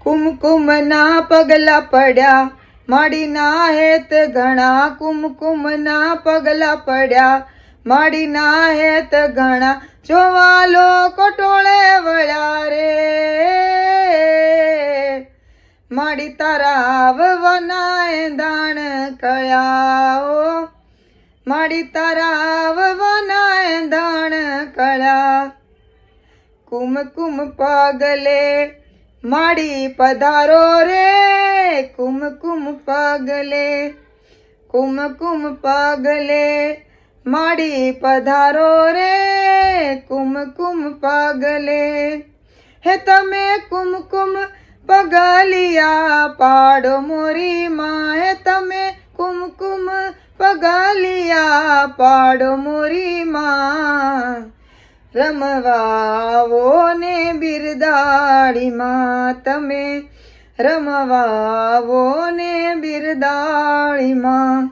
કુમકુમના પગલા પડ્યા માડીના હેત ઘણા, કુમકુમના પગલા પડ્યા માડીના હેત ઘણા, જોવા લોકો ટોળે વળ્યા રે, માડી તારા આવવાના એંધાણ કળ્યા, ઓ માડી તારા આવવાના એંધાણ કળ્યા. કુમકુમ પગલે માડી પધારો રે, કુમકુમ પગલે, કુમકુમ પગલે માડી પધારો રે, કુમકુમ પગલે. હે તમે કુમકુમ પગલિયા પાડો મોરી માં, હે તમે કુમકુમ પગલિયા પાડો મોરી માં, રમવાવો ને બિરદાળી માં, તમે રમવાવો ને બિરદાળી માં.